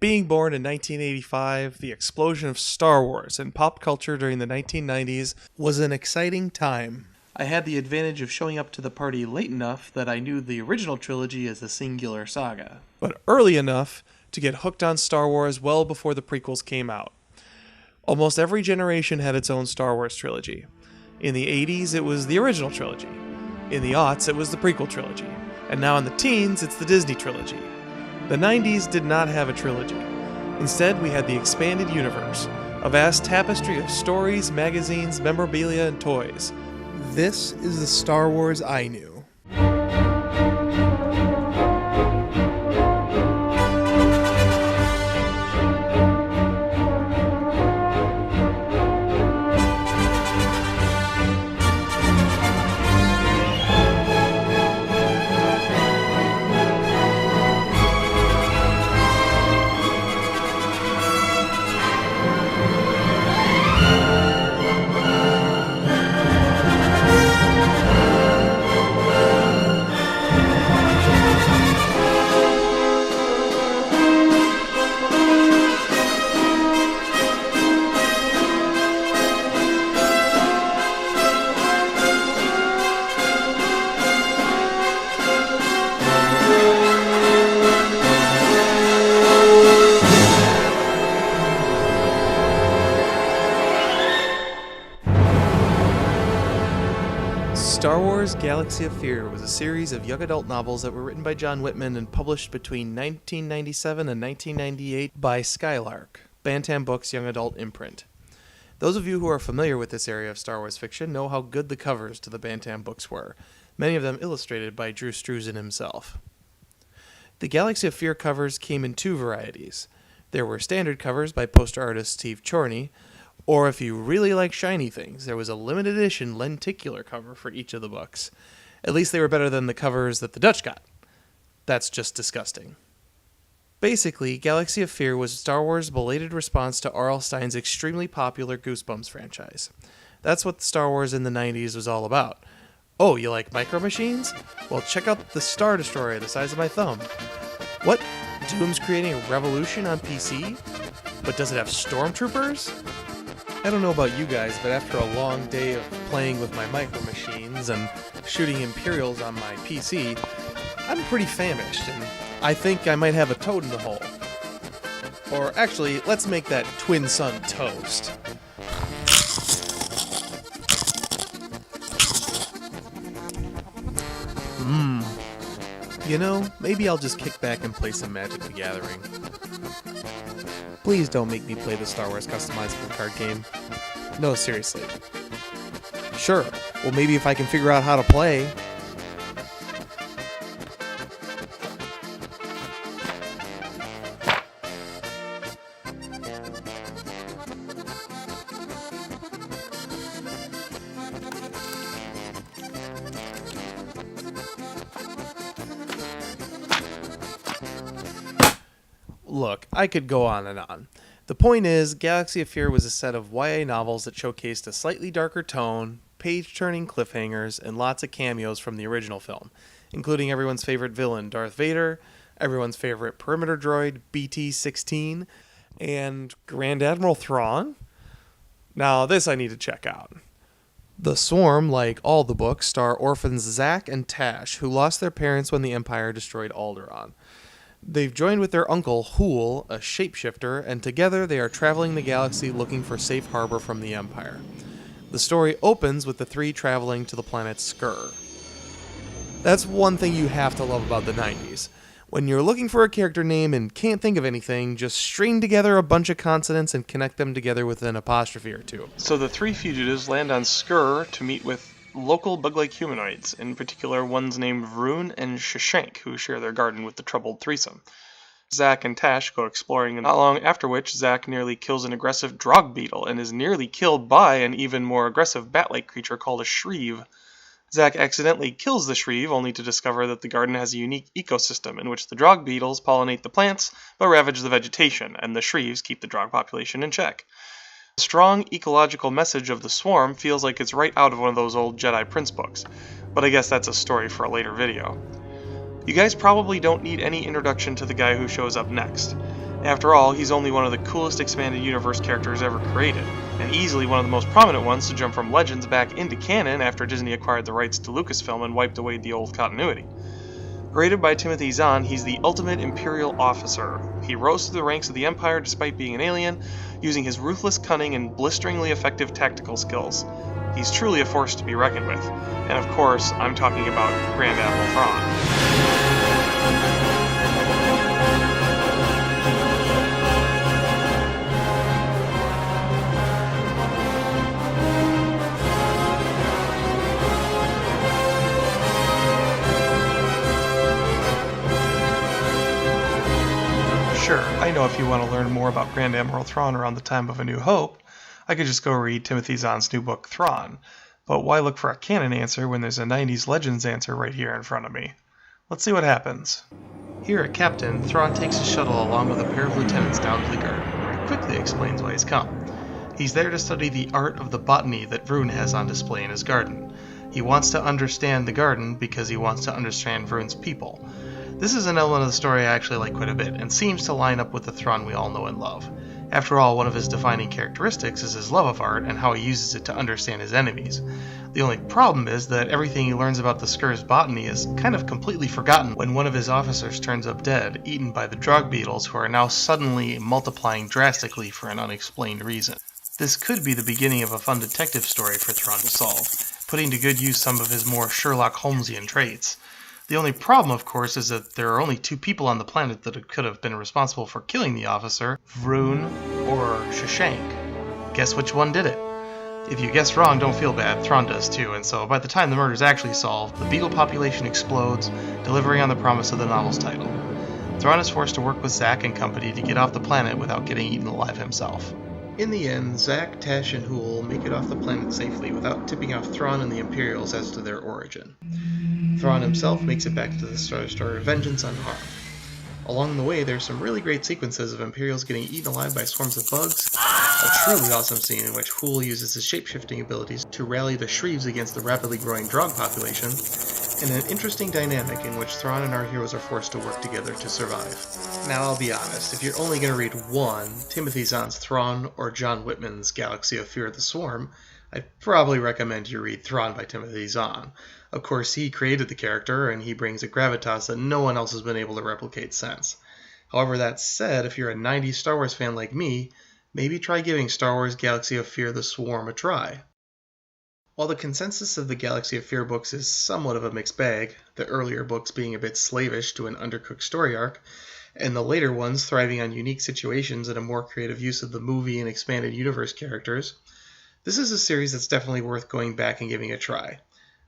Being born in 1985, the explosion of Star Wars and pop culture during the 1990s was an exciting time. I had the advantage of showing up to the party late enough that I knew the original trilogy as a singular saga, but early enough to get hooked on Star Wars well before the prequels came out. Almost every generation had its own Star Wars trilogy. In the 80s, it was the original trilogy. In the aughts, it was the prequel trilogy. And now in the teens, it's the Disney trilogy. The 90s did not have a trilogy. Instead, we had the expanded universe, a vast tapestry of stories, magazines, memorabilia, and toys. This is the Star Wars I knew. Star Wars Galaxy of Fear was a series of young adult novels that were written by John Whitman and published between 1997 and 1998 by Skylark, Bantam Books' young adult imprint. Those of you who are familiar with this area of Star Wars fiction know how good the covers to the Bantam books were, many of them illustrated by Drew Struzan himself. The Galaxy of Fear covers came in two varieties. There were standard covers by poster artist Steve Chorney, or if you really like shiny things, there was a limited edition lenticular cover for each of the books. At least they were better than the covers that the Dutch got. That's just disgusting. Basically, Galaxy of Fear was Star Wars' belated response to R.L. Stine's extremely popular Goosebumps franchise. That's what Star Wars in the 90s was all about. Oh, you like Micro Machines? Well, check out the Star Destroyer the size of my thumb. What? Doom's creating a revolution on PC? But does it have stormtroopers? I don't know about you guys, but after a long day of playing with my Micro Machines and shooting Imperials on my PC, I'm pretty famished, and I think I might have a toad in the hole. Or actually, let's make that Twin Sun toast. You know, maybe I'll just kick back and play some Magic the Gathering. Please don't make me play the Star Wars customizable card game. No, seriously. Sure, well maybe if I can figure out how to play. Look, I could go on and on. The point is, Galaxy of Fear was a set of YA novels that showcased a slightly darker tone, page-turning cliffhangers, and lots of cameos from the original film, including everyone's favorite villain, Darth Vader, everyone's favorite perimeter droid, BT-16, and Grand Admiral Thrawn? Now, this I need to check out. The Swarm, like all the books, star orphans Zack and Tash, who lost their parents when the Empire destroyed Alderaan. They've joined with their uncle, Hool, a shapeshifter, and together they are traveling the galaxy looking for safe harbor from the Empire. The story opens with the three traveling to the planet Skur. That's one thing you have to love about the 90s. When you're looking for a character name and can't think of anything, just string together a bunch of consonants and connect them together with an apostrophe or two. So the three fugitives land on Skur to meet with local bug-like humanoids, in particular ones named Vroon and Shashank, who share their garden with the troubled threesome. Zack and Tash go exploring, and not long after which Zack nearly kills an aggressive drog beetle and is nearly killed by an even more aggressive bat-like creature called a Shreve. Zack accidentally kills the Shreve, only to discover that the garden has a unique ecosystem in which the drog beetles pollinate the plants but ravage the vegetation, and the Shreves keep the drog population in check. The strong ecological message of the Swarm feels like it's right out of one of those old Jedi Prince books, but I guess that's a story for a later video. You guys probably don't need any introduction to the guy who shows up next. After all, he's only one of the coolest expanded universe characters ever created, and easily one of the most prominent ones to jump from Legends back into canon after Disney acquired the rights to Lucasfilm and wiped away the old continuity. Created by Timothy Zahn, he's the ultimate Imperial officer. He rose through the ranks of the Empire despite being an alien, using his ruthless cunning and blisteringly effective tactical skills. He's truly a force to be reckoned with. And of course, I'm talking about Grand Admiral Thrawn. Sure, I know if you want to learn more about Grand Admiral Thrawn around the time of A New Hope, I could just go read Timothy Zahn's new book, Thrawn. But why look for a canon answer when there's a 90s Legends answer right here in front of me? Let's see what happens. Here at Captain, Thrawn takes his shuttle along with a pair of lieutenants down to the garden, where he quickly explains why he's come. He's there to study the art of the botany that Vroon has on display in his garden. He wants to understand the garden because he wants to understand Vroon's people. This is an element of the story I actually like quite a bit, and seems to line up with the Thrawn we all know and love. After all, one of his defining characteristics is his love of art and how he uses it to understand his enemies. The only problem is that everything he learns about the Skur's botany is kind of completely forgotten when one of his officers turns up dead, eaten by the drug beetles who are now suddenly multiplying drastically for an unexplained reason. This could be the beginning of a fun detective story for Thrawn to solve, putting to good use some of his more Sherlock Holmesian traits. The only problem, of course, is that there are only two people on the planet that could have been responsible for killing the officer, Vroon or Shashank. Guess which one did it? If you guessed wrong, don't feel bad, Thrawn does too, and so by the time the murder is actually solved, the beetle population explodes, delivering on the promise of the novel's title. Thrawn is forced to work with Zack and company to get off the planet without getting eaten alive himself. In the end, Zack, Tash, and Hool make it off the planet safely without tipping off Thrawn and the Imperials as to their origin. Thrawn himself makes it back to the Star Destroyer Vengeance unharmed. Along the way, there's some really great sequences of Imperials getting eaten alive by swarms of bugs, a truly awesome scene in which Hool uses his shape-shifting abilities to rally the Shreves against the rapidly growing Drog population, and an interesting dynamic in which Thrawn and our heroes are forced to work together to survive. Now, I'll be honest, if you're only going to read one, Timothy Zahn's Thrawn or John Whitman's Galaxy of Fear the Swarm, I'd probably recommend you read Thrawn by Timothy Zahn. Of course, he created the character, and he brings a gravitas that no one else has been able to replicate since. However, that said, if you're a 90s Star Wars fan like me, maybe try giving Star Wars Galaxy of Fear the Swarm a try. While the consensus of the Galaxy of Fear books is somewhat of a mixed bag, the earlier books being a bit slavish to an undercooked story arc, and the later ones thriving on unique situations and a more creative use of the movie and expanded universe characters, this is a series that's definitely worth going back and giving a try.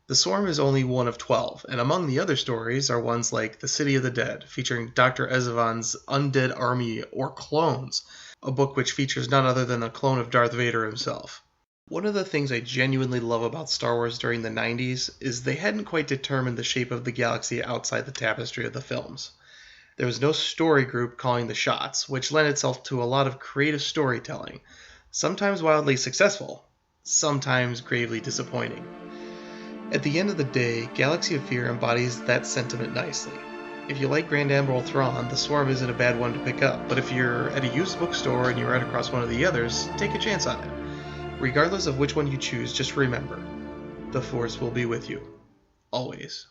The Swarm is only one of 12, and among the other stories are ones like The City of the Dead, featuring Dr. Ezvan's Undead Army or Clones, a book which features none other than a clone of Darth Vader himself. One of the things I genuinely love about Star Wars during the 90s is they hadn't quite determined the shape of the galaxy outside the tapestry of the films. There was no story group calling the shots, which lent itself to a lot of creative storytelling, sometimes wildly successful, sometimes gravely disappointing. At the end of the day, Galaxy of Fear embodies that sentiment nicely. If you like Grand Admiral Thrawn, The Swarm isn't a bad one to pick up, but if you're at a used bookstore and you run across one of the others, take a chance on it. Regardless of which one you choose, just remember, the Force will be with you. Always.